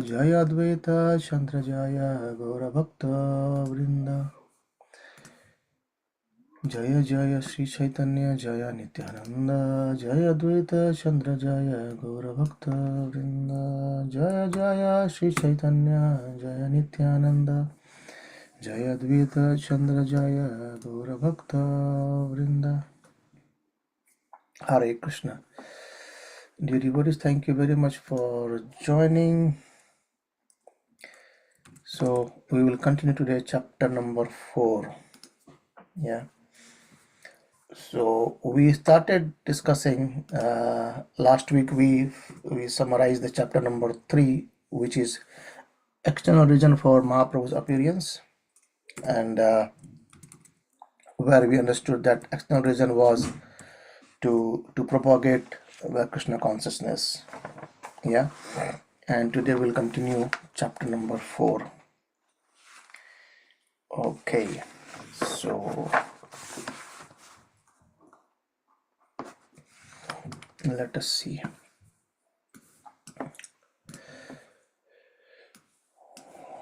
Jaya Advaita Chandra Jaya Gaura Bhakta Vrinda. Jaya Jaya Sri Chaitanya Jaya Nityananda. Jaya Advaita Chandra Jaya Gaura Bhakta Vrinda. Jaya Jaya Sri Chaitanya Jaya Nityananda. Jaya Advaita Chandra Jaya Gaura Bhakta Vrinda. Hare Krishna. Dear devotees, thank you very much for joining. So we will continue today chapter number 4. Yeah. So we started discussing last week. We summarized the chapter number 3, which is external reason for Mahaprabhu's appearance, and where we understood that external reason was to propagate the Krishna consciousness. Yeah. And today we'll continue chapter number 4. Okay, so let us see.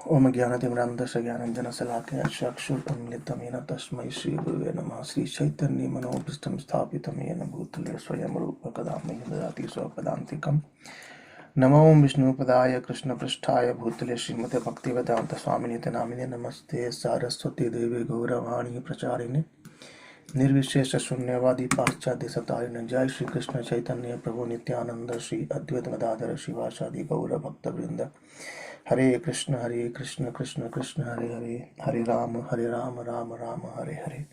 Om Jnanatimrandasya Jnananjana Salakaya Chakshurunmilitam Yena Tasmai Shri Gurave Namah. Shri Chaitanya Manobhistam Sthapitam Yena Bhutale Swayam Rupa Kadami Dadati Swapadantikam. Namo Vishnu Padaya Krishna Pristhaya Bhutale Srimate Bhaktivedanta Swaminite Namine Namaste Saraswati Devi Gauravani Pracharine Nirvishesha Shunyavadi Paschadya Satarine. Jai Shri Krishna Chaitanya Prabhu Nityananda Shri Advaita Madhadara Shivashadi Gaura Bhakta Vrinda. Hare Krishna Krishna Krishna Hare Hare, Hare Rama Rama Rama Hare Hare.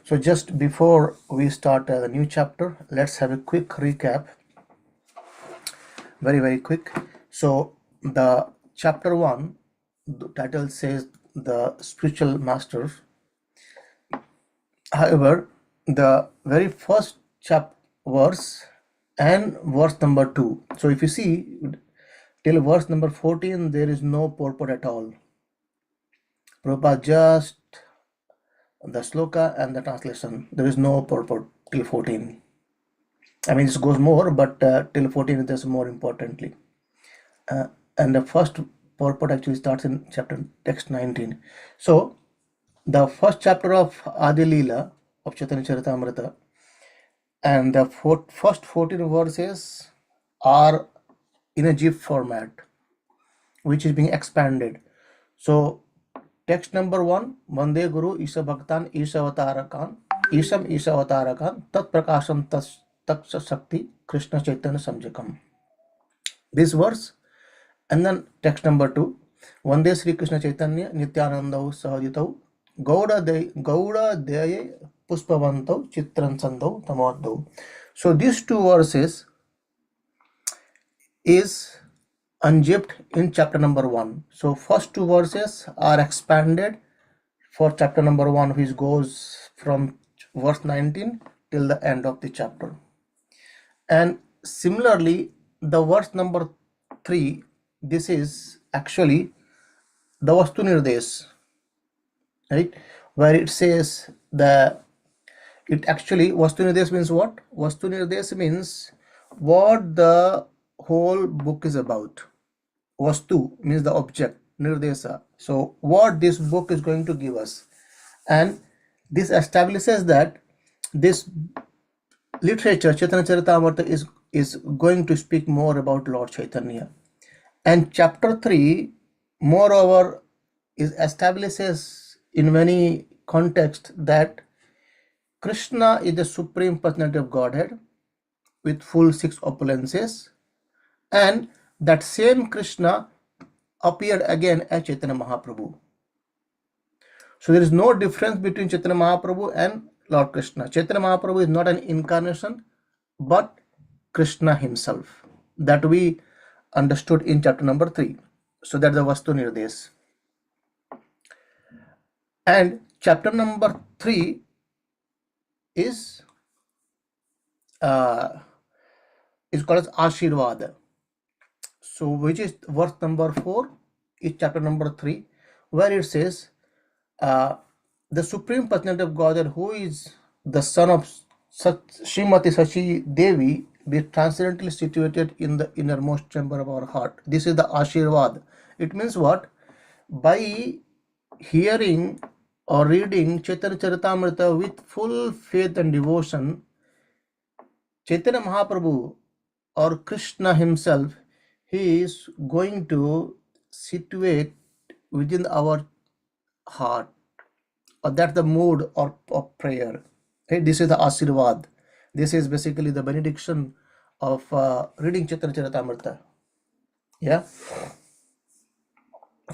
So just before we start the new chapter, let's have a quick recap. Very quick. So the chapter 1, the title says the spiritual masters. However, the very first verse and verse number 2. So if you see till verse number 14, there is no purport at all. Prabhupada just the sloka and the translation. There is no purport till 14. I mean, this goes more, but till 14 it is more importantly. And the first purport actually starts in chapter text 19. So the first chapter of Adi Leela of Chaitanya Charitamrita and the first 14 verses are in a GIF format, which is being expanded. So text number 1, Vande Guru Isha Bhaktan Isha Avatarakan Isham Isha Avatarakan Tat Prakasham Tat Shakti Krishna Chaitanya Samjakam. This verse, and then text number 2, Vande Sri Krishna Chaitanya Nityanandau Sahajitau Gauda Deye Puspavantau Chitran Sandau Tamadau. So these two verses is unzipped in chapter number 1. So first two verses are expanded for chapter number 1, which goes from verse 19 till the end of the chapter. And similarly, the verse number 3, this is actually the Vastu Nirdesh, right? Where it says it actually, Vastu Nirdesh means what? Vastu Nirdesh means what the whole book is about. Vastu means the object, Nirdesa. So what this book is going to give us. And this establishes that this literature, Chaitanya Charitamrita, is going to speak more about Lord Chaitanya. And chapter 3, moreover, establishes in many contexts that Krishna is the Supreme Personality of Godhead with full 6 opulences, and that same Krishna appeared again as Chaitanya Mahaprabhu. So there is no difference between Chaitanya Mahaprabhu and Lord Krishna. Chaitanya Mahaprabhu is not an incarnation, but Krishna himself. That we understood in chapter number 3. So that's the Vastu Nirdesh. And chapter number 3 is called as Ashirvada. So which is verse number 4 is chapter number 3, where it says the Supreme Personality of Godhead, who is the son of Srimati Sachi Devi, be transcendently situated in the innermost chamber of our heart. This is the Ashirvad. It means what? By hearing or reading Chaitanya Charitamrita with full faith and devotion, Chaitanya Mahaprabhu or Krishna himself, he is going to situate within our heart, or that's the mood of prayer. Okay, this is the Asirvad. This is basically the benediction of reading Chaitanya Charitamrita. Yeah,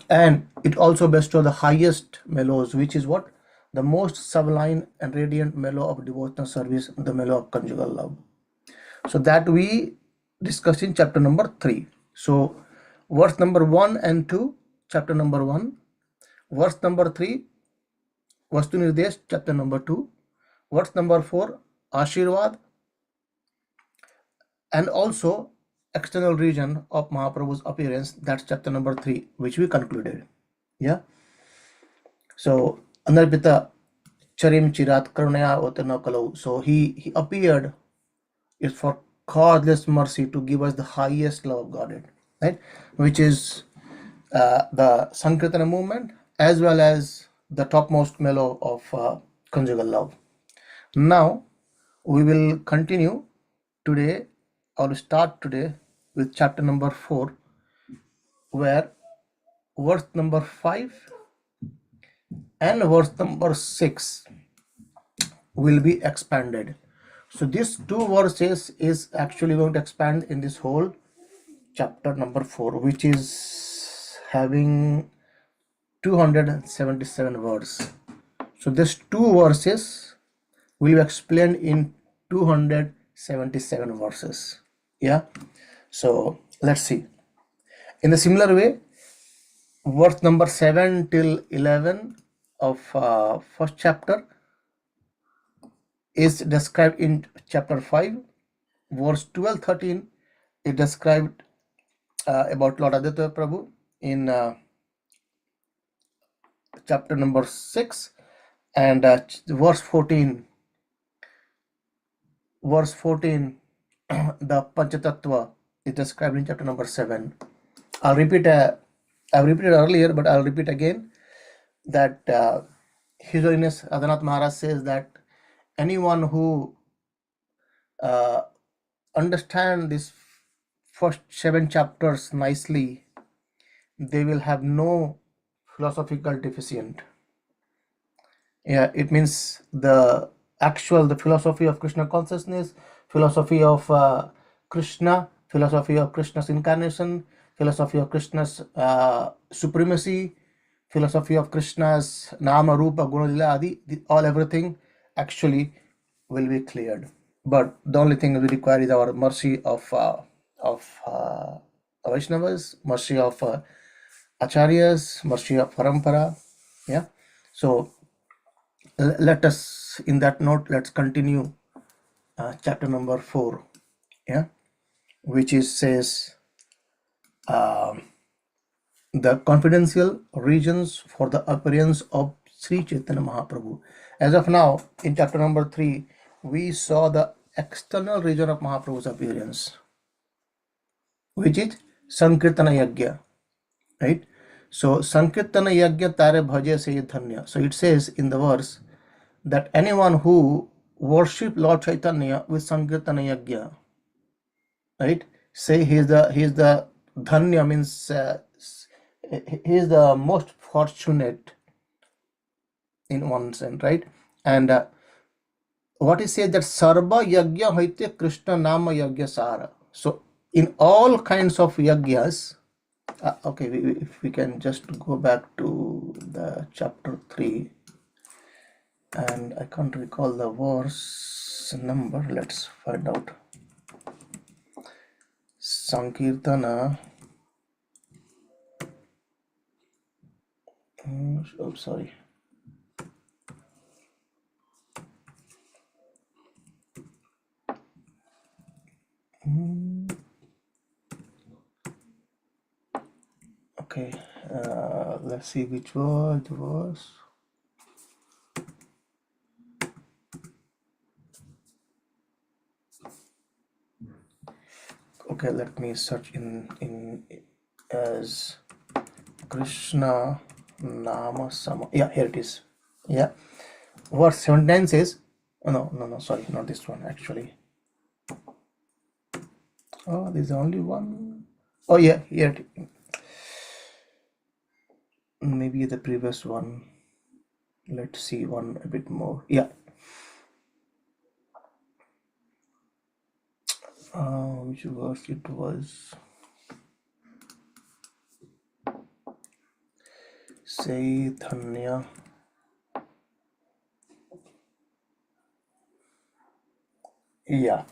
and it also bestows the highest mellows, which is what? The most sublime and radiant mellow of devotional service, the mellow of conjugal love. So that we discussed in chapter number 3. So verse number 1 and 2, chapter number 1. Verse number 3, Vastu Nirdesh, chapter number 2. Verse number 4, Ashirvad, and also external region of Mahaprabhu's appearance. That's chapter number 3, which we concluded. Yeah. So Anarpita Charim Chirat Karunaya Otana Kalau. So he appeared is for causeless mercy to give us the highest love of Godhead, right? Which is the Sankirtana movement as well as the topmost mellow of conjugal love. Now we will continue today, or start today with chapter number 4, where verse number 5 and verse number 6 will be expanded. So these two verses is actually going to expand in this whole chapter number 4, which is having 277 words. So these two verses will be explained in 277 verses. Yeah. So let's see. In the similar way, verse number 7 till 11 of first chapter is described in chapter 5. Verse 12-13 is described about Lord Aditya Prabhu in chapter number 6, and verse 14 the Panchatattva is described in chapter number 7. I've repeated earlier, but I'll repeat again that His Holiness Adhanath Maharaj says that anyone who understand these first 7 chapters nicely, they will have no philosophical deficient. Yeah, it means the philosophy of Krishna consciousness, philosophy of Krishna, philosophy of Krishna's incarnation, philosophy of Krishna's supremacy, philosophy of Krishna's Nama, Rupa, Guna, Lila, Adi, everything actually will be cleared. But the only thing we require is our mercy of Vaishnavas, mercy of Acharyas, mercy of Parampara. Yeah. So let us, in that note, let's continue chapter number 4. Yeah, which is says the confidential regions for the appearance of Sri Chaitanya Mahaprabhu. As of now, in chapter number 3, we saw the external region of Mahaprabhu's appearance, which is Sankirtana Yagya, right? So Sankirtana Yagya Tare Bhaje Se Dhanya. So it says in the verse that anyone who worship Lord Chaitanya with Sankirtana Yagya, right? Say he is the Dhanya, means he is the most fortunate in one sense, right? And what is said that Sarva Yagya Haite Krishna Nama Yagya Sara. So in all kinds of yagyas, okay, if we can just go back to the chapter 3, and I can't recall the verse number. Let's find out. Sankirtana. Oh, sorry. Okay, let's see which word it was. Okay, let me search in as Krishna Nama Sama. Yeah, here it is. Yeah, verse 79 says, oh, no, sorry, not this one actually. Oh, there's only one. Oh yeah, here maybe the previous one. Let's see one a bit more. Yeah. Which verse it was? Chaitanya. Yeah.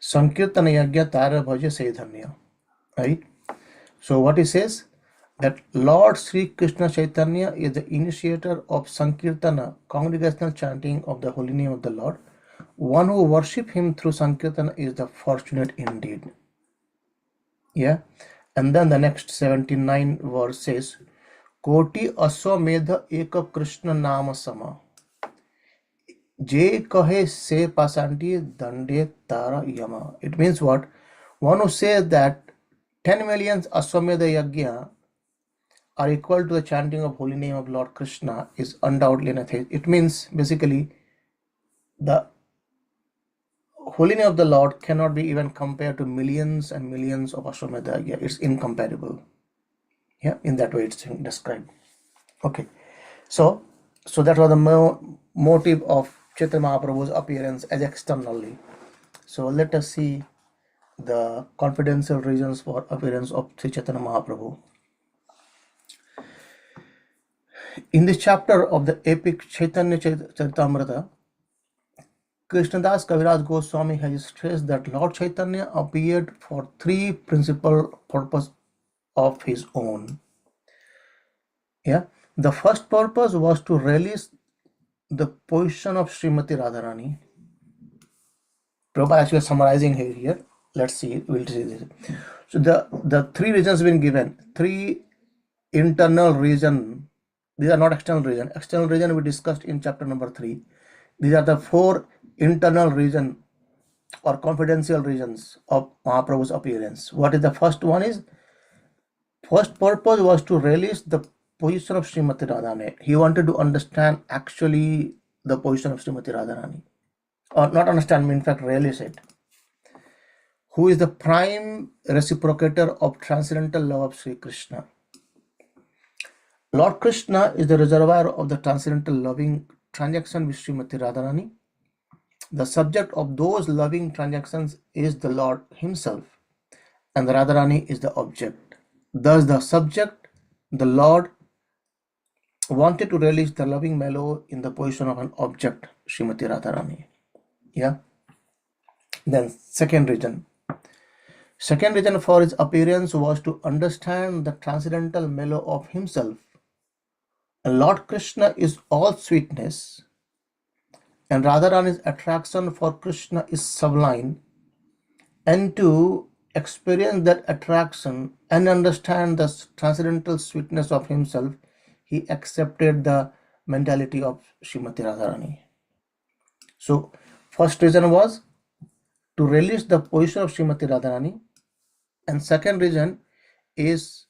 Sankirtana Yagya Tara Bhaja Chaitanya. Right? So what he says? That Lord Sri Krishna Chaitanya is the initiator of Sankirtana, congregational chanting of the holy name of the Lord. One who worship him through Sankirtana is the fortunate indeed. Yeah. And then the next 79 verse says, Koti Aswamedha Eka Krishna Nama Sama. Je kahe se pasanti dande tara yama. It means what? One who says that 10 million Aswamedha Yagya are equal to the chanting of holy name of Lord Krishna is undoubtedly an atheist. It means basically the holy name of the Lord cannot be even compared to millions and millions of Ashwamedha Yagya. It's incomparable. Yeah, in that way it's described. Okay, so that was the motive of Chaitanya Mahaprabhu's appearance as externally. So let us see the confidential reasons for appearance of Sri Chaitanya Mahaprabhu. In this chapter of the epic Chaitanya Charitamrita, Krishnadas Kaviraj Goswami has stressed that Lord Chaitanya appeared for three principal purposes of his own. Yeah, the first purpose was to release the position of Srimati Radharani. Prabhupada actually summarizing here. Let's see, we'll see this. So the three reasons been given. Three internal reason. These are not external reason. External reason we discussed in chapter number 3. These are the four internal reason or confidential reasons of Mahaprabhu's appearance. What is the first one is? First purpose was to release the position of Srimati Radharani. He wanted to understand actually the position of Srimati Radharani. Or not understand, in fact release it. Who is the prime reciprocator of transcendental love of Sri Krishna. Lord Krishna is the reservoir of the transcendental loving transaction with Srimati Radharani. The subject of those loving transactions is the Lord himself, and Radharani is the object. Thus the subject, the Lord, wanted to release the loving mellow in the position of an object, Srimati Radharani. Yeah. Then second reason for his appearance was to understand the transcendental mellow of himself. And Lord Krishna is all sweetness, and Radharani's attraction for Krishna is sublime. And to experience that attraction and understand the transcendental sweetness of himself, he accepted the mentality of Srimati Radharani. So, first reason was to release the position of Srimati Radharani, and second reason is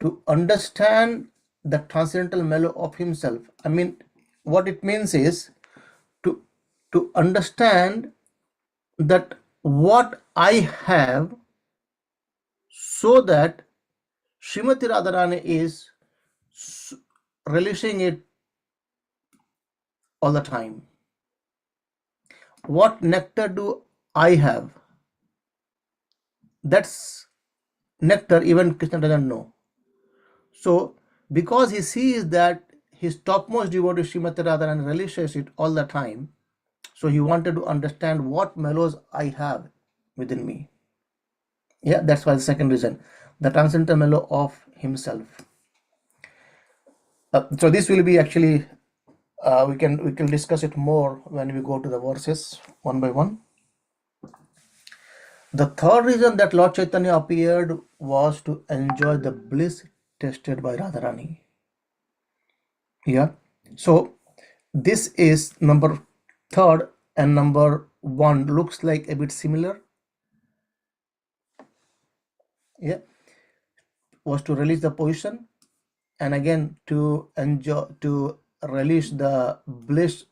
to understand the transcendental mellow of himself. I mean, what it means is to understand that what I have, so that Srimati Radharani is releasing it all the time. What nectar do I have? That's nectar even Krishna doesn't know. So because he sees that his topmost devotee Srimati Radharani releases it all the time, so he wanted to understand what mellows I have within me. Yeah, that's why the second reason, the transcendental mellow of himself. So this will be actually we can discuss it more when we go to the verses one by one. The third reason that Lord Chaitanya appeared was to enjoy the bliss tasted by Radharani. Yeah. So this is number third, and number one looks like a bit similar. Yeah, was to release the position, and again to release the bliss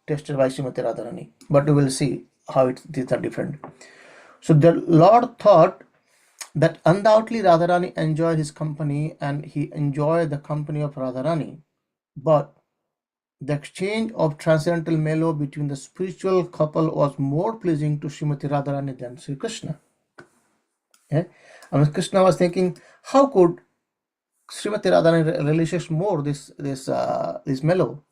tested by Srimati Radharani. But we will see how these are different. So the Lord thought that undoubtedly Radharani enjoyed his company and he enjoyed the company of Radharani. But the exchange of transcendental mellow between the spiritual couple was more pleasing to Srimati Radharani than Sri Krishna. Yeah? And Krishna was thinking, how could Srimati Radharani relishes more this mellow?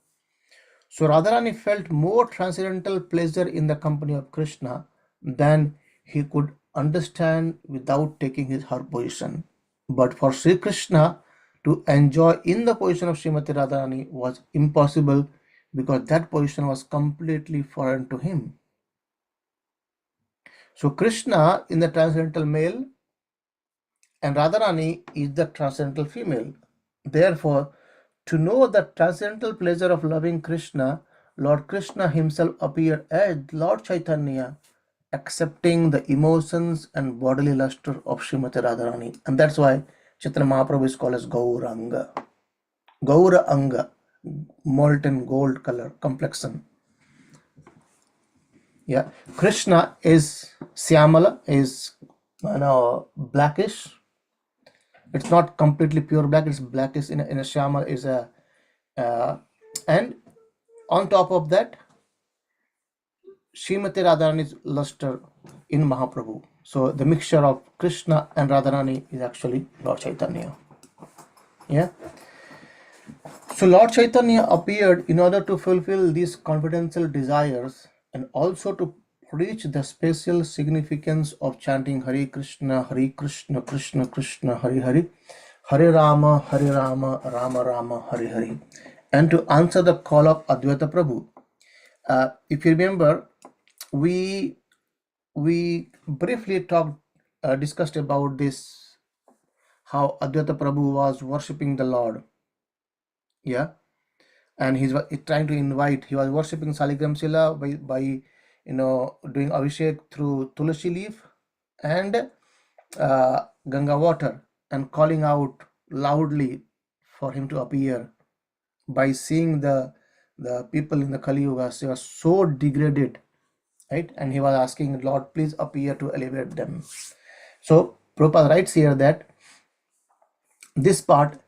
So Radharani felt more transcendental pleasure in the company of Krishna than he could understand without taking her position. But for Sri Krishna to enjoy in the position of Srimati Radharani was impossible because that position was completely foreign to him. So Krishna in the transcendental male and Radharani is the transcendental female. Therefore, to know the transcendental pleasure of loving Krishna, Lord Krishna himself appeared as Lord Chaitanya, accepting the emotions and bodily luster of Srimati Radharani. And that's why Chaitanya Mahaprabhu is called as Gauranga. Gauranga, molten gold color, complexion. Yeah. Krishna is Syamala, is blackish. It's not completely pure black, it's blackish in a Syamala is a and on top of that, Srimati Radharani's luster in Mahaprabhu. So the mixture of Krishna and Radharani is actually Lord Chaitanya. Yeah. So Lord Chaitanya appeared in order to fulfill these confidential desires and also to preach the special significance of chanting Hare Krishna, Krishna Krishna, Hare Hare, Hare Rama, Rama Rama, Hare Hare, and to answer the call of Advaita Prabhu. If you remember, we briefly discussed about this, how Advaita Prabhu was worshipping the Lord. Yeah, and he's trying to invite. He was worshipping Saligram Sila by doing Abhishek through Tulasi leaf and Ganga water, and calling out loudly for him to appear. By seeing the people in the Kali Yuga, they were so degraded, right? And he was asking, Lord, please appear to elevate them. So Prabhupada writes here that this part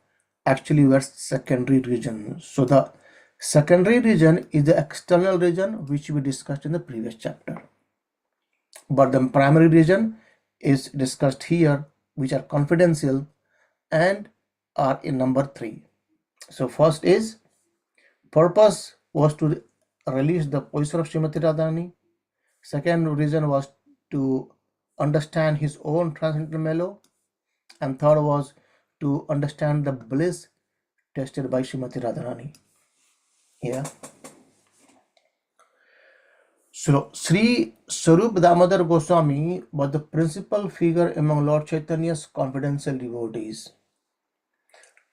actually were secondary region. So the secondary region is the external region which we discussed in the previous chapter. But the primary region is discussed here, which are confidential and are in number 3. So first is purpose was to release the position of Srimati Radharani. Second reason was to understand his own transcendental mellow. And third was to understand the bliss tested by Srimati Radharani. Yeah. So Sri Sarup Damodar Goswami was the principal figure among Lord Chaitanya's confidential devotees.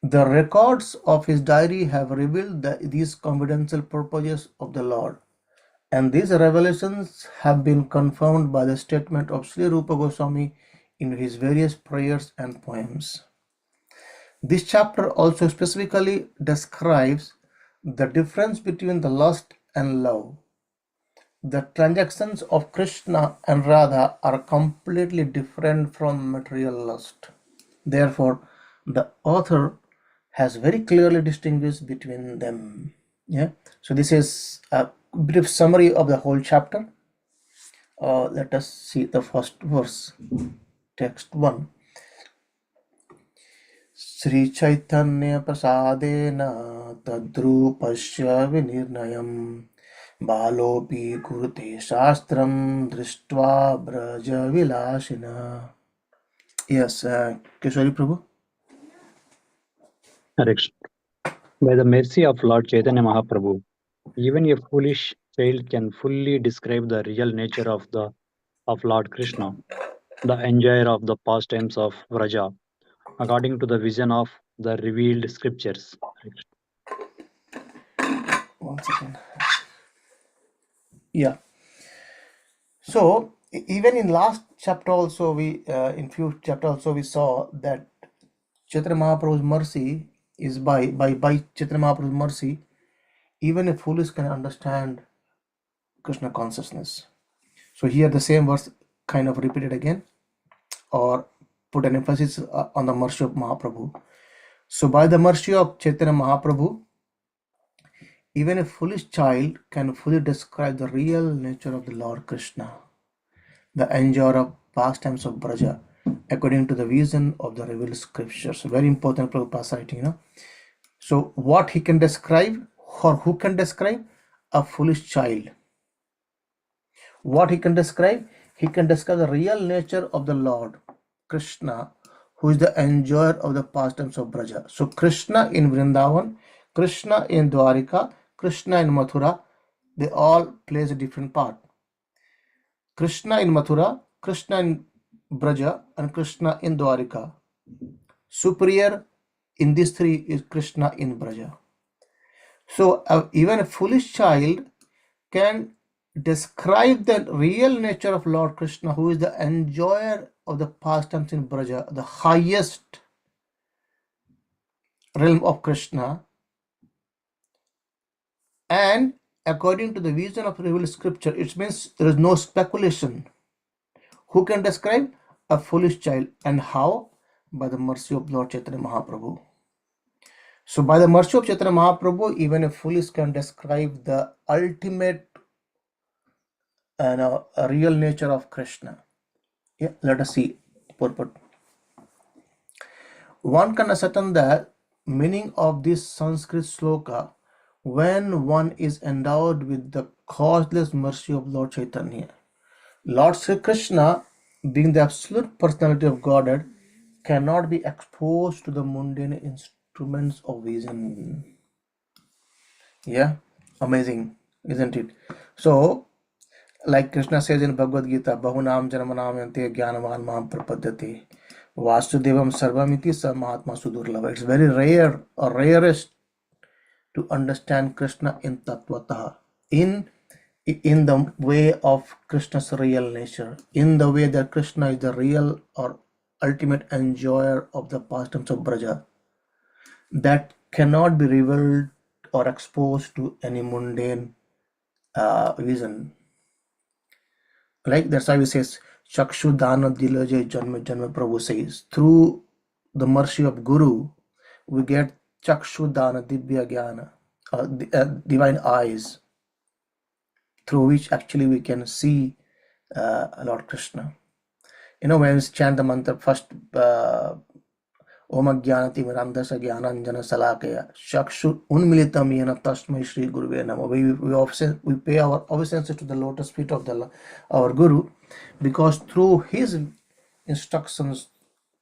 The records of his diary have revealed these confidential purposes of the Lord, and these revelations have been confirmed by the statement of Sri Rupa Goswami in his various prayers and poems. This chapter also specifically describes the difference between the lust and love. The transactions of Krishna and Radha are completely different from material lust. Therefore, the author has very clearly distinguished between them. Yeah. So this is a brief summary of the whole chapter. Let us see the first verse, text 1. Sri Chaitanya Prasadena Tadrupasya Vinirnayam Balopi Kurte Shastram Drishtva Braja Vilashina. Yes, Kishori Prabhu. Correct. By the mercy of Lord Chaitanya Mahaprabhu, even a foolish child can fully describe the real nature of Lord Krishna, the enjoyer of the pastimes of Vraja, according to the vision of the revealed scriptures. Correct. 1 second. Yeah. So Even in last chapter also, in few chapter also we saw that Chaitanya Mahaprabhu's mercy is by Chaitanya Mahaprabhu's mercy, even a foolish can understand Krishna consciousness. So here the same verse kind of repeated again, or put an emphasis on the mercy of Mahaprabhu. So by the mercy of Chaitanya Mahaprabhu, even a foolish child can fully describe the real nature of the Lord Krishna, the enjoyer of pastimes of Braja, according to the vision of the revealed scriptures. Very important Prabhupada citing, So what he can describe, or who can describe? A foolish child. What he can describe? He can describe the real nature of the Lord Krishna, who is the enjoyer of the pastimes of Braja. So Krishna in Vrindavan, Krishna in Dwarika, Krishna in Mathura, they all plays a different part. Krishna in Mathura, Krishna in Braja, and Krishna in Dwarika. Superior in these three is Krishna in Braja. So even a foolish child can describe the real nature of Lord Krishna, who is the enjoyer of the pastimes in Braja, the highest realm of Krishna, and according to the vision of revealed scripture, it means there is no speculation. Who can describe? A foolish child. And how? By the mercy of Lord Chaitanya Mahaprabhu. So by the mercy of Chaitanya Mahaprabhu, even a foolish can describe the ultimate and real nature of Krishna. Yeah, let us see purport. One can ascertain the meaning of this Sanskrit sloka when one is endowed with the causeless mercy of Lord Chaitanya. Lord Sri Krishna, being the absolute personality of Godhead, cannot be exposed to the mundane instruments of vision. Yeah, amazing, isn't it? So, like Krishna says in Bhagavad Gita, Bahunam Janmanamyante Jnanavan Mam Prapadyate Vasudevam Sarvamiti Sa Mahatma Sudurlava. It's very rare or rarest to understand Krishna in Tattvataha, in the way of Krishna's real nature, in the way that Krishna is the real or ultimate enjoyer of the pastimes of Braja, that cannot be revealed or exposed to any mundane vision. Like that's why he says, Chakshu Dana Dilaje Janma Janma Prabhu says, through the mercy of Guru, we get Chakshu Dana Dibya Jnana, divine eyes, through which actually we can see Lord Krishna. When we chant the mantra first, Om Jnanati Mirandasa Jnananjana Salakaya, Chakshu Unmilitam Yena Tasmai Shri Guruve Namo. We pay our obeisances to the lotus feet of our Guru, because through his instructions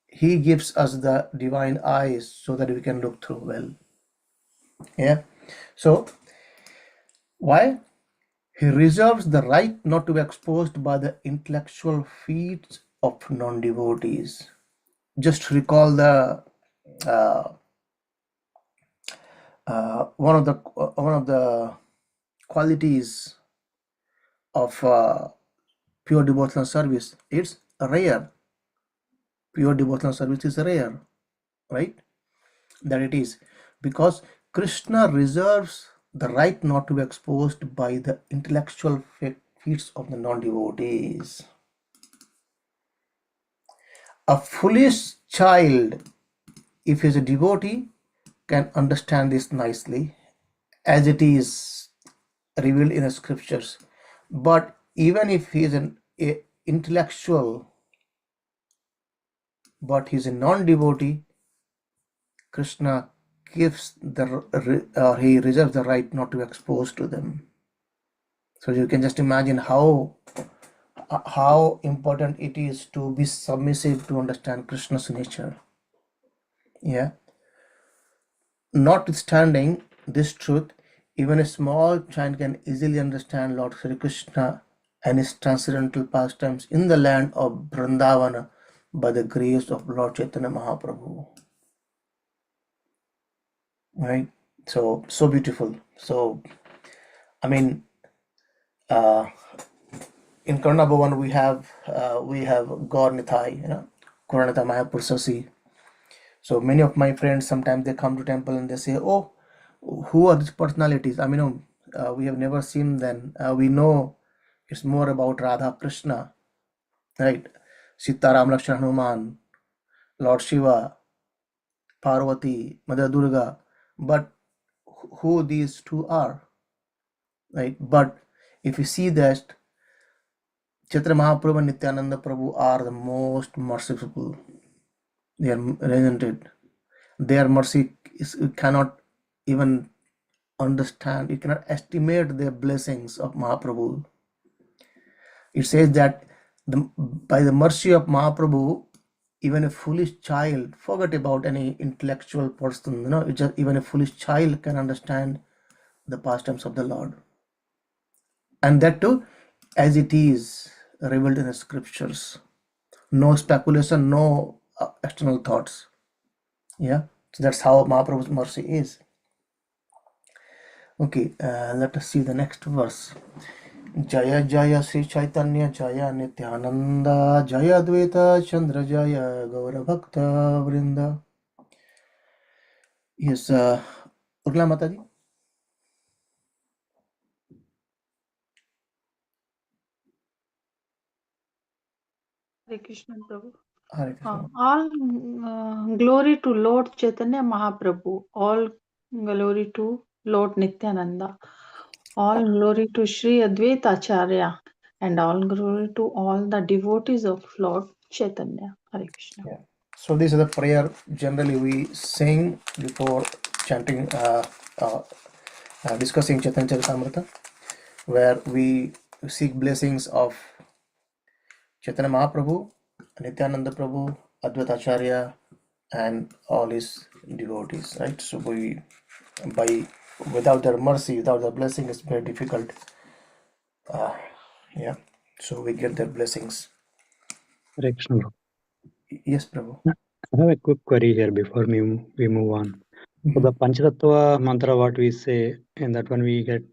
he gives us the divine eyes so that we can look through well. Yeah. So why? He reserves the right not to be exposed by the intellectual feats of non-devotees. Just recall the one of the qualities of pure devotional service. It's rare. Pure devotional service is rare, right? That it is because Krishna reserves the right not to be exposed by the intellectual feats of the non-devotees. A foolish child, if he is a devotee, can understand this nicely as it is revealed in the scriptures. But even if he is an intellectual, but he is a non-devotee, Krishna gives he reserves the right not to be exposed to them. So you can just imagine how important it is to be submissive to understand Krishna's nature. Yeah. Notwithstanding this truth, even a small child can easily understand Lord Sri Krishna and his transcendental pastimes in the land of Vrindavana by the grace of Lord Chaitanya Mahaprabhu. Right? So beautiful. So, I mean, uh, in Karna Bhavan we have Gaur Nithai, Kuranatha Mayapur Sasi. So many of my friends sometimes they come to temple and they say, "Oh, who are these personalities?" I mean, we have never seen them. We know it's more about Radha Krishna, right? Sitaram Lakshmana Hanuman, Lord Shiva, Parvati, Mother Durga, but who these two are, right? But if you see that Chaitanya Mahaprabhu and Nityananda Prabhu are the most merciful. They are regenerated. Their mercy is you cannot even understand. You cannot estimate the blessings of Mahaprabhu. It says that by the mercy of Mahaprabhu, even a foolish child, forget about any intellectual person, even a foolish child can understand the pastimes of the Lord. And that too, as it is revealed in the scriptures. No speculation, no external thoughts. Yeah, so that's how Mahaprabhu's mercy is. Okay, let us see the next verse. Jaya Jaya Sri Chaitanya Jaya Nityananda Jaya Advaita Chandra Jaya Gaura Bhakta Vrinda. Yes, Urla Mataji. Hare Krishna Prabhu. Hare Krishna. All glory to Lord Chaitanya Mahaprabhu. All glory to Lord Nityananda. All glory to Sri Advaita Acharya. And all glory to all the devotees of Lord Chaitanya. Hare Krishna. Yeah. So this is the prayer generally we sing before chanting, discussing Chaitanya Charitamrita, where we seek blessings of Chaitanya Mahaprabhu, Nityananda Prabhu, Advaita Acharya, and all his devotees, right? So by without their mercy, without their blessing, it's very difficult. Yeah. So we get their blessings. Hare Krishna, bro. Yes, Prabhu. I have a quick query here before we move on. So the Panchatattva mantra, what we say, in that one we get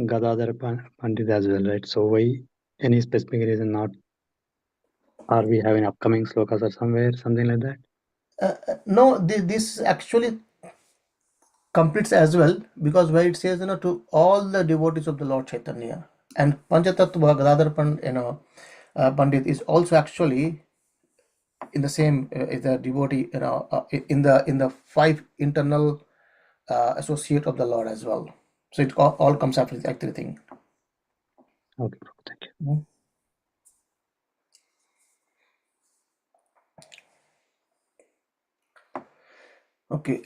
Gadadhar Pandit as well, right? So why any specific reason not? Are we having upcoming slokas or somewhere, something like that? No, this actually completes as well, because where it says, to all the devotees of the Lord Chaitanya, and Panchatattva Gadadhar Pandit is also actually in the same is the devotee, in the five internal associate of the Lord as well. So it all comes after everything. Okay, bro. Thank you. Okay,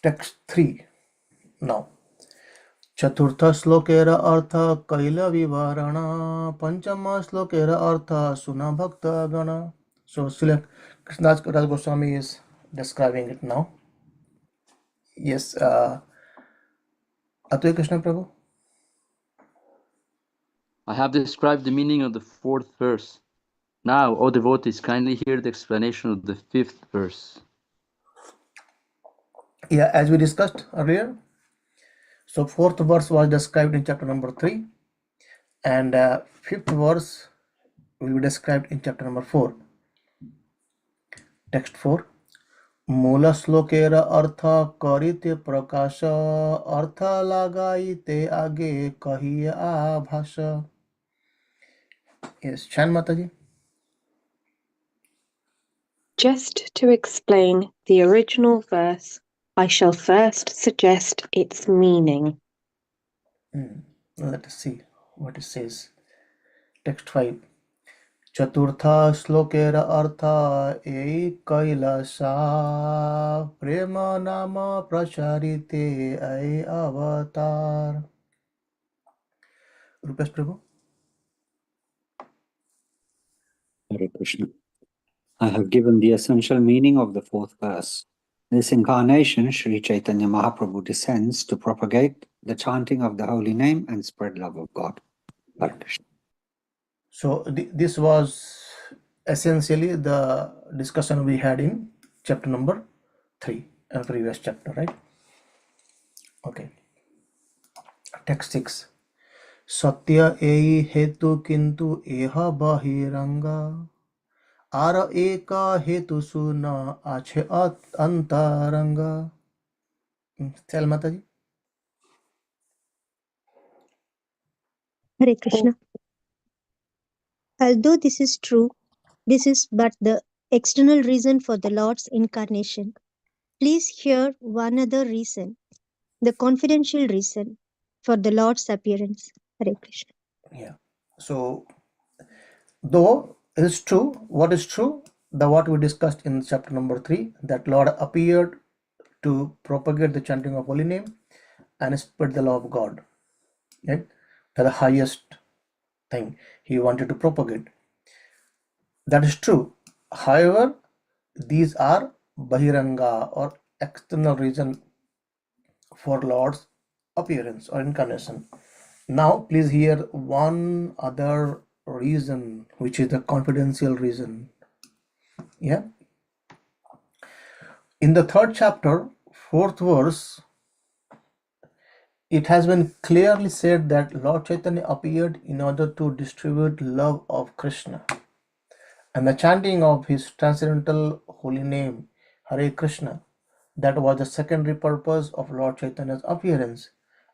text 3 now. चतुर्थ श्लोकेर अर्थ कैल विवरण पंचम श्लोकेर अर्थ सुन भक्त गण. So Krishnadas Goswami is describing it now. Yes, Atway Krishna Prabhu. I have described the meaning of the fourth verse. Now, O devotees, kindly hear the explanation of the fifth verse. Yeah, as we discussed earlier, so fourth verse was described in chapter number 3, and fifth verse will be described in chapter number 4. Text 4. मूल श्लोकेर अर्थ करिते प्रकाश अर्थ लगाइते आगे कहिए आभास. Yes, Chan Mataji. Just to explain the original verse, I shall first suggest its meaning. Let us see what it says. Text 5. चतुर्थ श्लोकेर अर्थ कैलासा प्रेम नाम प्रचारिते ऐ अवतार. Rupesh Prabhu. Hare Krishna. I have given the essential meaning of the fourth verse. In this incarnation, Sri Chaitanya Mahaprabhu descends to propagate the chanting of the holy name and spread love of God. Hare Krishna. So this was essentially the discussion we had in chapter number 3 and previous chapter, right? Okay. Text 6. सत्य एई हेतु किंतु एह बहिरंगा are एक हेतु सुन आछे अंतरंगा। चल माता जी। Hare Krishna. Although this is true, this is but the external reason for the Lord's incarnation. Please hear one other reason, the confidential reason for the Lord's appearance. Hare Krishna. Yeah. So, though it is true, what is true? The what we discussed in chapter number 3, that Lord appeared to propagate the chanting of holy name and spread the law of God. Right? That's the highest thing he wanted to propagate. That is true. However, these are bahiranga or external reason for Lord's appearance or incarnation. Now, please hear one other reason, which is the confidential reason. Yeah. In the 3rd chapter, 4th verse, it has been clearly said that Lord Chaitanya appeared in order to distribute love of Krishna. And the chanting of his transcendental holy name, Hare Krishna, that was the secondary purpose of Lord Chaitanya's appearance.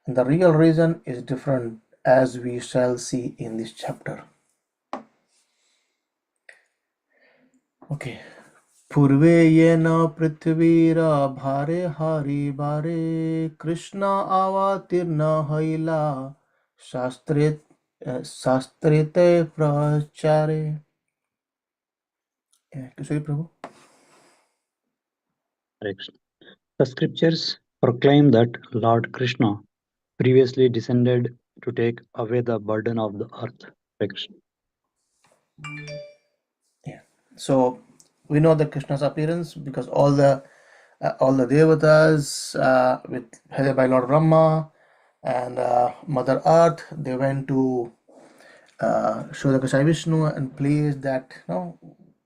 And the real reason is different, as we shall see in this chapter. Okay. पूर्वे येन पृथ्वीरा भारे हारी बारे कृष्ण अवतीर्ण हईला शास्त्रे शास्त्रेते प्रचारे। किशोरी प्रभु। Hare Krishna. The scriptures proclaim that Lord Krishna previously descended to take away the burden of the earth. Hare Krishna. Yeah. So we know the Krishna's appearance because all the devatas headed by Lord Brahma and Mother Earth, they went to show the Kasai Vishnu and please that, no,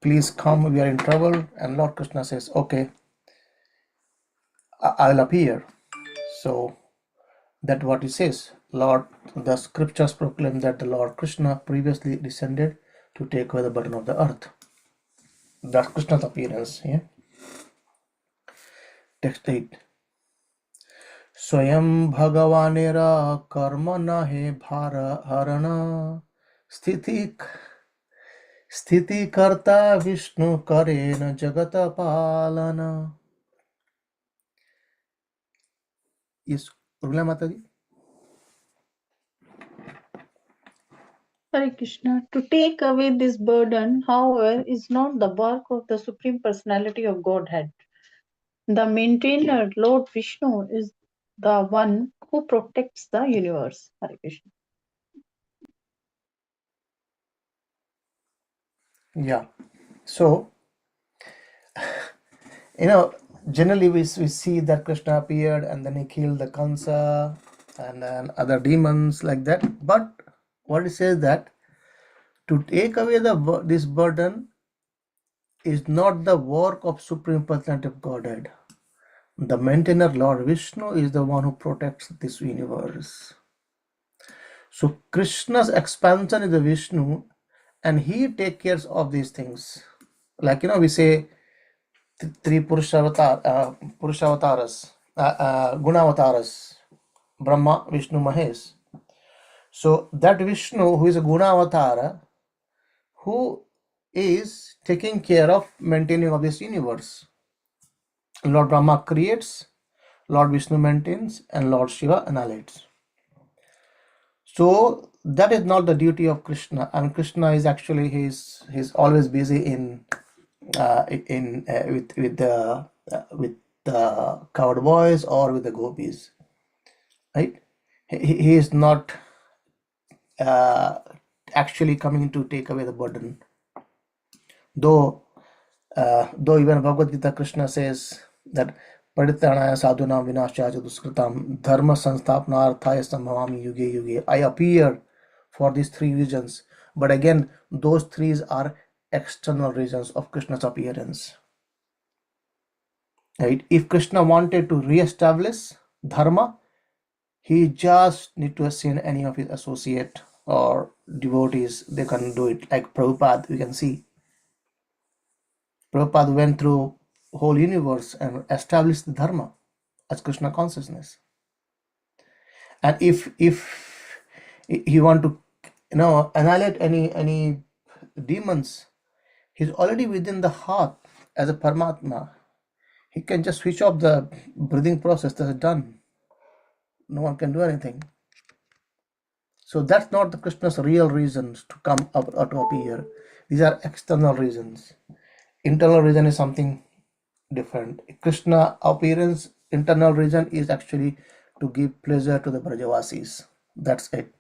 please come, we are in trouble. And Lord Krishna says, okay, I'll appear. So that what he says, Lord, the scriptures proclaim that the Lord Krishna previously descended to take away the burden of the earth. That's Krishna's appearance. Yeah. Text 8. स्वयं भगवानेरा कर्म न हे भार हरण स्थिति कर्ता विष्णु करे न जगत पालन। इस उर्मिला माता जी। Hare Krishna. To take away this burden, however, is not the work of the Supreme Personality of Godhead. The maintainer, Lord Vishnu, is the one who protects the universe. Hare Krishna. Yeah. So, generally we see that Krishna appeared and then he killed the Kansa and then other demons like that. But what it says that to take away this burden is not the work of Supreme Personality of Godhead. The maintainer, Lord Vishnu, is the one who protects this universe. So Krishna's expansion is the Vishnu, and he takes care of these things. Like we say three Purushavatar, Purushavatas, Gunavataras, Brahma, Vishnu, Mahesh. So that Vishnu, who is a Gunavatara, who is taking care of maintaining of this universe. Lord Brahma creates, Lord Vishnu maintains, and Lord Shiva annihilates. So that is not the duty of Krishna, and Krishna is actually he's always busy in with the coward boys or with the gopis, right? He is not actually coming to take away the burden. Though even Bhagavad Gita, Krishna says that Paritranaya sadhunam vinashaya duskritam dharma sanstapnarthaya sambhavami yuge yuge. I appear for these 3 reasons. But again, those 3 are external reasons of Krishna's appearance. Right? If Krishna wanted to re-establish dharma, He just need to assign any of his associate or devotees. They can do it. Like Prabhupada, we can see. Prabhupada went through whole universe and established the dharma as Krishna consciousness. And if he want to annihilate any demons, he's already within the heart as a Paramatma. He can just switch off the breathing process. That's done. No one can do anything. So that's not the Krishna's real reasons to come up or to appear. These are external reasons. Internal reason is something different. Krishna appearance, internal reason is actually to give pleasure to the Brajavasis. That's it.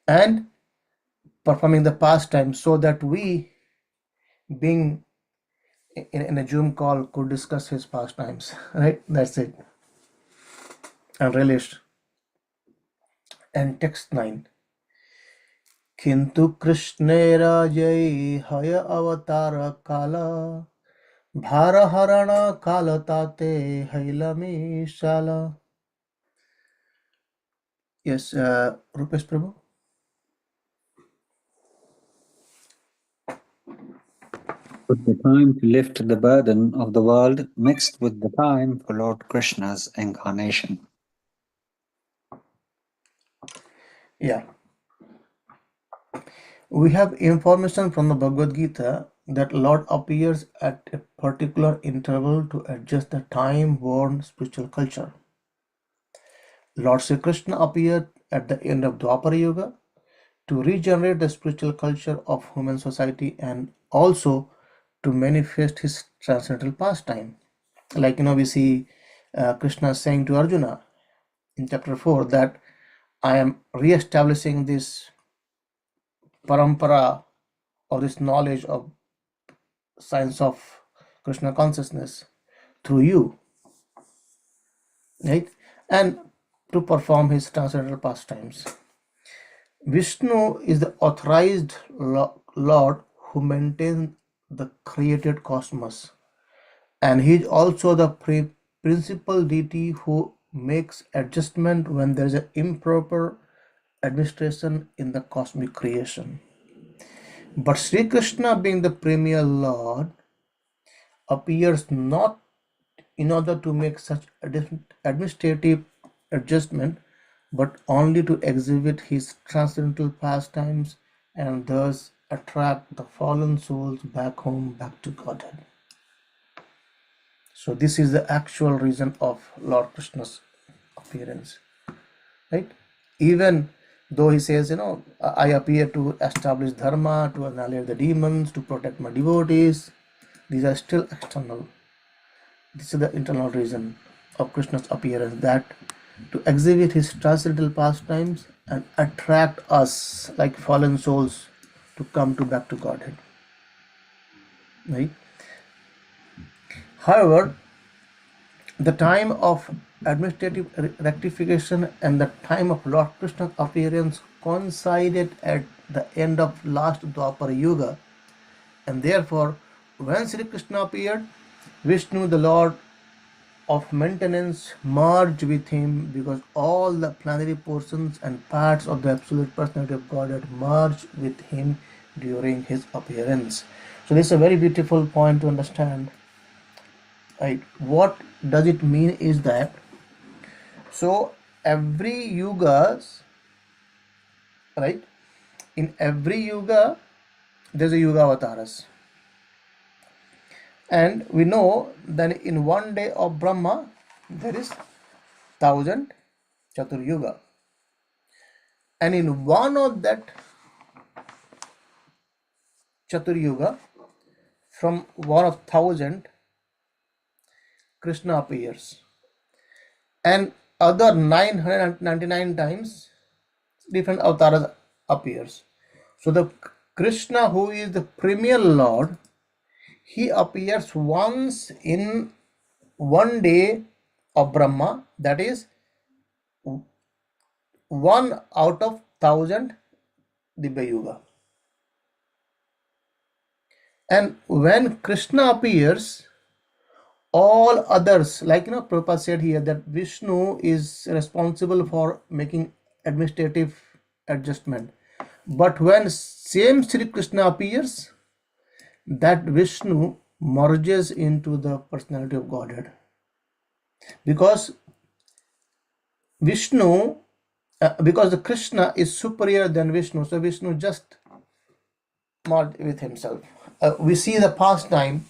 And performing the pastime so that we, being in a Zoom call, could discuss his pastimes. Right? That's it. And relish. And text 9. Kintu Krishnera jai haya avatara kala Bharaharana kalatate hailami shala. Yes, Rupesh Prabhu. But the time to lift the burden of the world mixed with the time for Lord Krishna's incarnation. Yeah. We have information from the Bhagavad Gita that Lord appears at a particular interval to adjust the time-worn spiritual culture. Lord Sri Krishna appeared at the end of Dwapara Yuga to regenerate the spiritual culture of human society and also to manifest his transcendental pastime. Like, we see Krishna saying to Arjuna in chapter 4 that I am re-establishing this parampara or this knowledge of science of Krishna consciousness through you, right? And to perform his transcendental pastimes. Vishnu is the authorized Lord who maintains the created cosmos, and he is also the principal deity who makes adjustment when there is an improper administration in the cosmic creation. But Sri Krishna, being the premier Lord, appears not in order to make such administrative adjustment, but only to exhibit his transcendental pastimes and thus attract the fallen souls back home, back to Godhead. So this is the actual reason of Lord Krishna's appearance, right? Even though he says, I appear to establish dharma, to annihilate the demons, to protect my devotees, these are still external. This is the internal reason of Krishna's appearance, that to exhibit his transcendental pastimes and attract us like fallen souls to come to back to Godhead. Right? However, the time of administrative rectification and the time of Lord Krishna's appearance coincided at the end of last Dwapara Yuga, and therefore, when Sri Krishna appeared, Vishnu, the Lord of maintenance, merged with him, because all the plenary portions and parts of the absolute personality of Godhead merged with him during his appearance. So this is a very beautiful point to understand. Right? What does it mean is that every yugas, right? In every yuga, there's a yuga avatars, and we know that in one day of Brahma there is 1,000 Chatur Yuga. And in one of that Chatur Yuga, from one of 1,000, Krishna appears. And other 999 times, different avatars appears. So the Krishna, who is the premier Lord, he appears once in one day of Brahma, that is one out of 1,000 Dibya Yuga. And when Krishna appears, all others, like Prabhupada said here that Vishnu is responsible for making administrative adjustment. But when same Sri Krishna appears, that Vishnu merges into the personality of Godhead. Because because the Krishna is superior than Vishnu, so Vishnu just merged with himself. We see the past time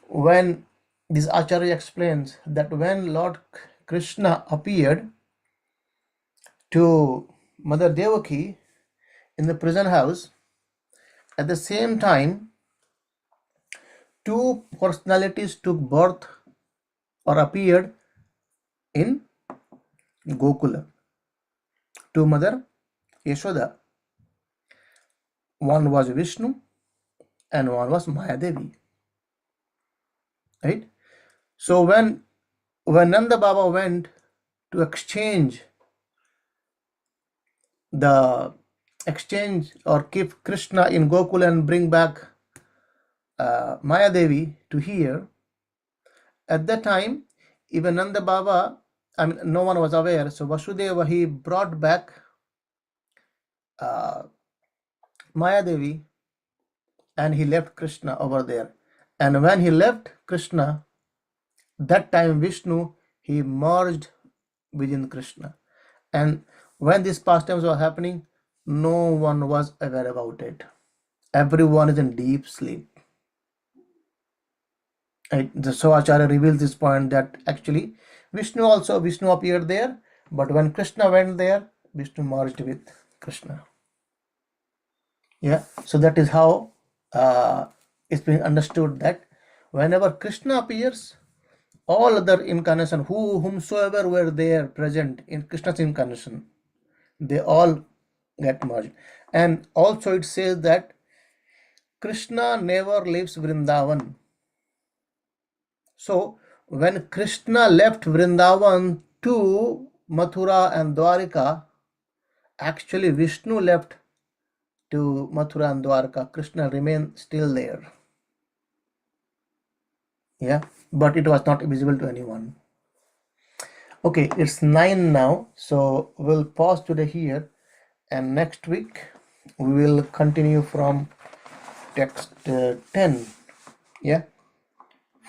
when this Acharya explains that when Lord Krishna appeared to Mother Devaki in the prison house, at the same time, two personalities took birth or appeared in Gokula to Mother Yashoda. One was Vishnu and one was Mayadevi. Right? So when Nanda Baba went to exchange or keep Krishna in Gokula and bring back Mayadevi to here, at that time, even Nanda Baba, no one was aware. So Vasudeva, he brought back Mayadevi and he left Krishna over there. And when he left Krishna, that time Vishnu, he merged within Krishna. And when these pastimes were happening, no one was aware about it. Everyone is in deep sleep. So Acharya reveals this point that actually Vishnu appeared there, but when Krishna went there, Vishnu merged with Krishna. Yeah, so that is how it's been understood that whenever Krishna appears, all other incarnation, whomsoever were there present in Krishna's incarnation, they all get merged. And also it says that Krishna never leaves Vrindavan. So when Krishna left Vrindavan to Mathura and Dwarika, actually Vishnu left to Mathura and Dwarika. Krishna remained still there. Yeah, but it was not visible to anyone. Okay, it's 9 now, so we'll pause today here, and next week we will continue from text 10. Yeah,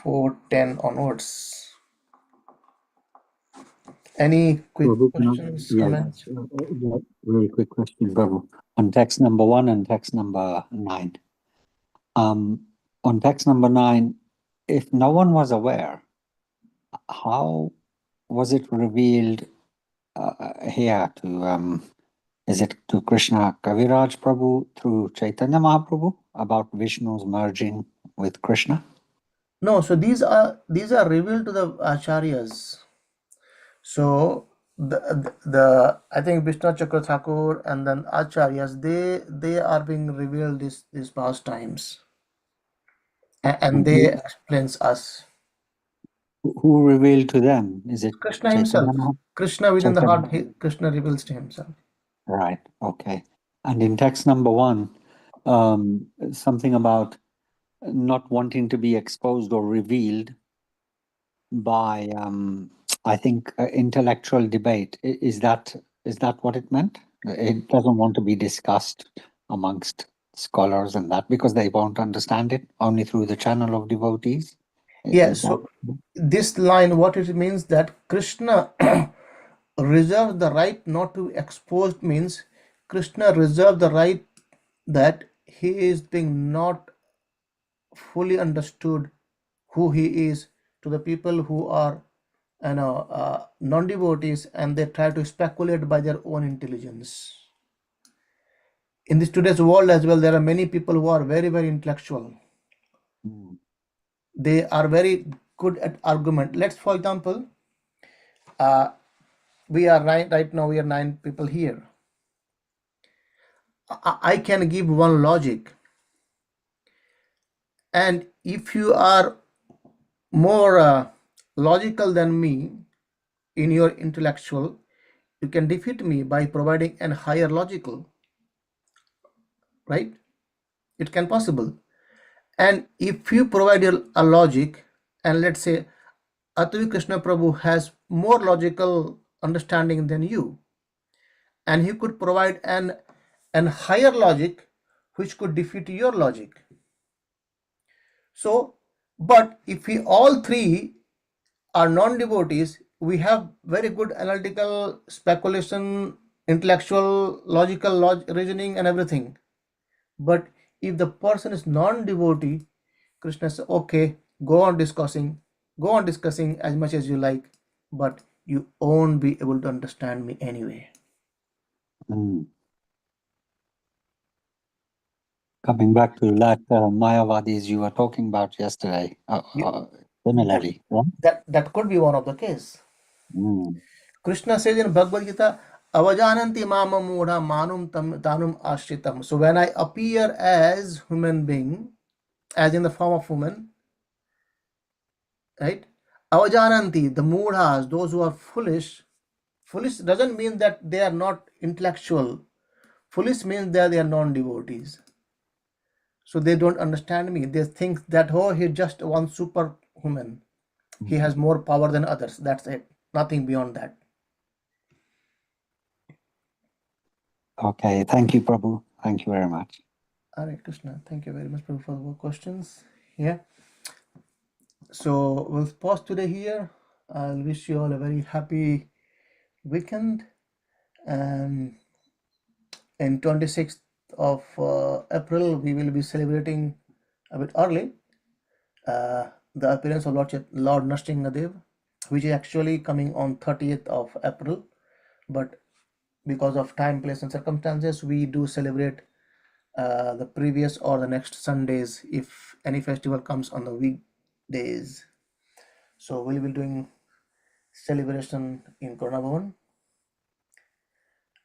4:10 onwards. Any quick Prabhu, questions, yes, comments? very quick question, Prabhu. On text number 1 and text number 9. On text number 9, if no one was aware, how was it revealed here to, is it to Krishna Kaviraj Prabhu through Chaitanya Mahaprabhu about Vishnu's merging with Krishna? No, so these are revealed to the acharyas. So the I think Vishnu Chakra Thakur and then acharyas, they are being revealed these past times, and they explains us. Who revealed to them? Is it Krishna Chaitanya himself. Mahaprabhu? Krishna within the Chaitanya. heart, Krishna reveals to himself. Right, okay. And in text number 1, something about not wanting to be exposed or revealed by, I think, intellectual debate. Is that what it meant? It doesn't want to be discussed amongst scholars and that because they won't understand it only through the channel of devotees. Yeah, Is that? so this line, what it means that Krishna reserves the right not to be exposed means Krishna reserves the right that he is being not fully understood who he is to the people who are non-devotees, and they try to speculate by their own intelligence. In this today's world as well, there are many people who are very, very intellectual. They are very good at argument. Let's, for example, we are right now, we are 9 people here. I can give one logic, and if you are more logical than me in your intellectual, you can defeat me by providing an higher logical, right? It can possible. And if you provide a logic, and let's say Atvi Krishna Prabhu has more logical understanding than you, and he could provide an higher logic which could defeat your logic. So, but if we all three are non-devotees, we have very good analytical speculation, intellectual, logical reasoning, and everything. But if the person is non-devotee, Krishna says, okay, go on discussing as much as you like, but you won't be able to understand me anyway. Mm. Coming back to that Mayavadis you were talking about yesterday, You, similarly. Yeah? that could be one of the case. Mm. Krishna says in Bhagavad Gita, Avajananti mama mudha manum tanum ashritam. So when I appear as human being, as in the form of woman, right? Avajananti, the mudhas, those who are foolish. Foolish doesn't mean that they are not intellectual. Foolish means that they are non-devotees. So they don't understand me. They think that, oh, he's just one superhuman. He has more power than others. That's it. Nothing beyond that. Okay, thank you, Prabhu. Thank you very much. Hare Krishna. Thank you very much Prabhu, for the questions. Yeah. So we'll pause today here. I'll wish you all a very happy weekend. And in 26th of April, we will be celebrating a bit early the appearance of Lord Nrsimhadev, which is actually coming on 30th of April. But because of time, place, and circumstances, we do celebrate the previous or the next Sundays if any festival comes on the weekdays. So we'll be doing celebration in Corona Bhavan.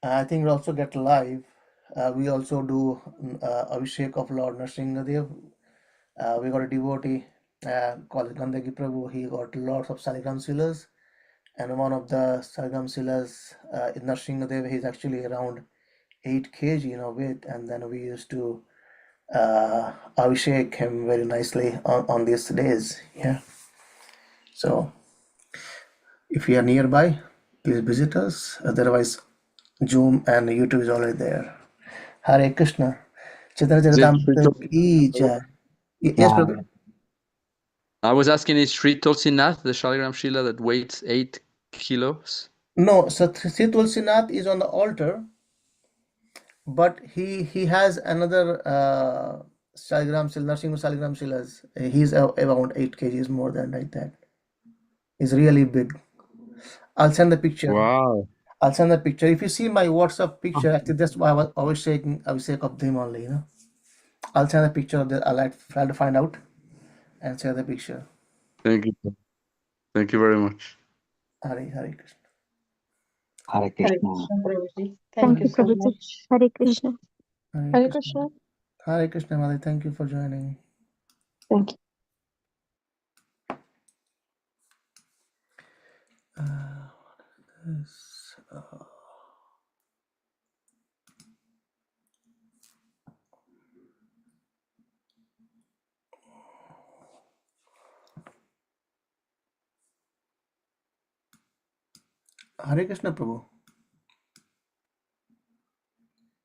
I think we'll also get live. We also do Abhishek of Lord Nrsimhadev. We got a devotee called Gandagi Prabhu. He got lots of Saligram Silas. And one of the Saligram Silas in Nrsimhadev, he's actually around 8 kg weight. And then we used to Abhishek him very nicely on these days. Yeah. So if you are nearby, please visit us. Otherwise, Zoom and YouTube is already there. Hare Krishna. Chaitanya Is it Charitamrita ki jai. Yes, Yeah, Prabhu. I was asking, is Sri Tulsinath the Shaligram Shila that weighs 8 kilos? No, so Sri Tulsinath is on the altar, but he has another Saligram Sil, Nrsimha Saligram Silas. He's around 8 kgs more than like that. He's really big. I'll send the picture. Wow. I'll send the picture. If you see my WhatsApp picture, actually that's why I was shaking Abhishek of them only, I'll send a picture of that. I'll try to find out and share the picture. Thank you. Thank you very much. Hare Krishna. Hare Hare Krishna. Krishna, Prabhuji. Thank Thank you you, so Prabhuji. much. Hare Krishna. Hare Krishna. Hare Krishna, Mother. Thank you for joining. Thank you. This, Hare Krishna, Prabhu.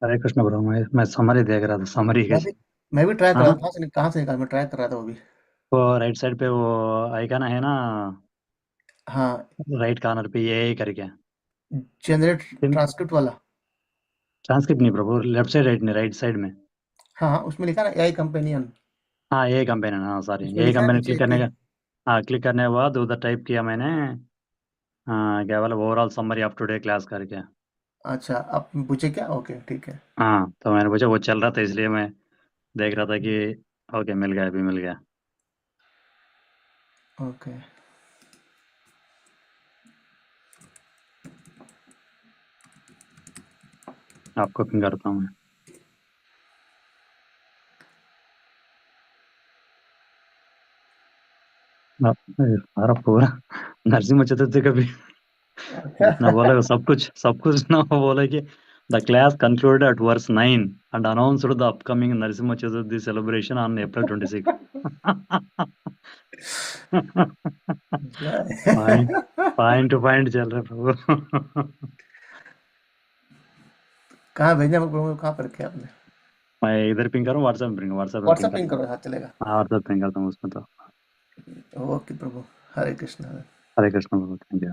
Hare Krishna bro मैं summary देख रहा था summary के मैं भी try कर हाँ? रहा था कहाँ से निकाल मैं ट्राई कर रहा था वो भी वो राइट साइड पे वो आइकन है ना हाँ राइट कॉर्नर पे ये करके जनरेट ट्रांसक्रिप्ट वाला ट्रांसक्रिप्ट नहीं प्रभु लेफ्ट साइड राइट साइड में हाँ उसमें लिखा ना एआई कंपेनियन हाँ ये कंपेनी हाँ सॉरी उसमें ये लिखा है कंपेनी नीचे क्लिक करने का हाँ क्लिक करने के बाद उधर टाइप किया मैंने क्या बोला overall summary of today class करके अच्छा अब पूछे क्या ओके ठीक है हाँ तो मैंने पूछा वो चल रहा था इसलिए मैं देख रहा था कि ओके मिल गया अभी मिल गया ओके आपको पिंग करता हूँ मैं सारा पूरा नरसिम्हा चतुर्थी का भी जितना बोला सब कुछ ना बोला कि the class concluded at verse 9 and announced the upcoming Narasimha Chaturthi celebration on April 26. Point two point चल रहा है प्रभु। कहाँ भेजना प्रभु, कहाँ पर रखे आपने? मैं इधर पिंग करूँ, व्हाट्सएप में पिंग, व्हाट्सएप पे व्हाट्सएप पिंग पिंग करता करो, हाँ चलेगा। हूँ। हाँ व्हाट्सएप पिंग करता हूँ उसमें तो। Okay Prabhu, Hare Krishna. Hare Krishna Prabhu, thank you.